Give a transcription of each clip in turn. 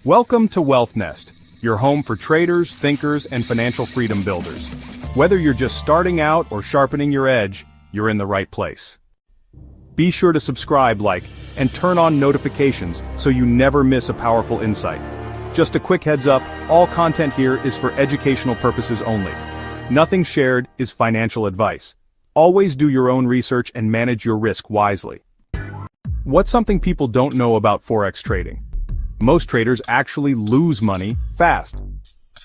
Welcome to WealthNest, your home for traders, thinkers, and financial freedom builders. Whether you're just starting out or sharpening your edge, you're in the right place. Be sure to subscribe, like, and turn on notifications so you never miss a powerful insight. Just a quick heads up, all content here is for educational purposes only. Nothing shared is financial advice. Always do your own research and manage your risk wisely. What's something people don't know about Forex trading? Most traders actually lose money fast.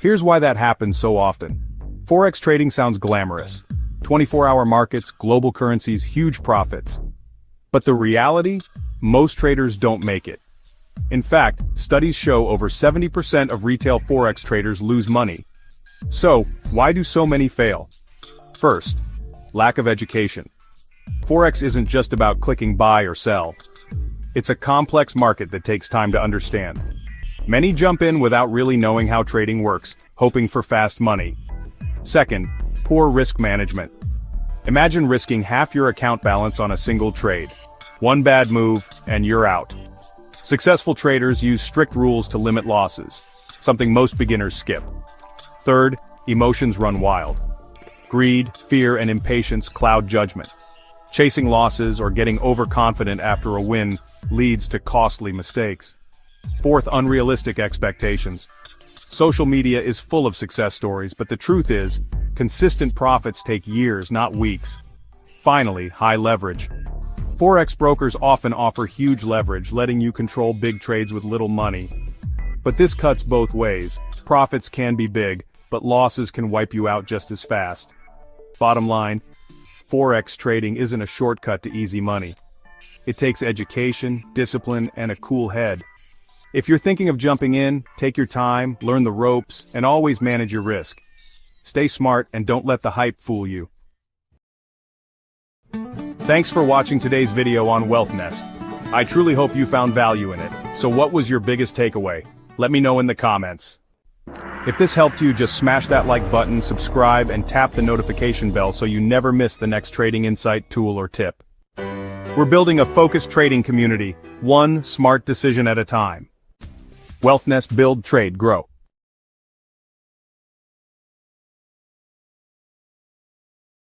Here's why that happens so often. Forex trading sounds glamorous. 24-hour markets, global currencies, huge profits. But the reality? Most traders don't make it. In fact, studies show over 70% of retail Forex traders lose money. So, why do so many fail? First, lack of education. Forex isn't just about clicking buy or sell. It's a complex market that takes time to understand. Many jump in without really knowing how trading works, hoping for fast money. Second, poor risk management. Imagine risking half your account balance on a single trade. One bad move, and you're out. Successful traders use strict rules to limit losses, something most beginners skip. Third, emotions run wild. Greed, fear, and impatience cloud judgment. Chasing losses or getting overconfident after a win leads to costly mistakes. Fourth, unrealistic expectations. Social media is full of success stories, but the truth is, consistent profits take years, not weeks. Finally, high leverage. Forex brokers often offer huge leverage, letting you control big trades with little money. But this cuts both ways. Profits can be big, but losses can wipe you out just as fast. Bottom line, Forex trading isn't a shortcut to easy money. It takes education, discipline, and a cool head. If you're thinking of jumping in, take your time, learn the ropes, and always manage your risk. Stay smart and don't let the hype fool you. Thanks for watching today's video on WealthNest. I truly hope you found value in it. So what was your biggest takeaway? Let me know in the comments. If this helped you, just smash that like button, subscribe, and tap the notification bell so you never miss the next trading insight, tool, or tip. We're building a focused trading community, one smart decision at a time. WealthNest, build, trade, grow.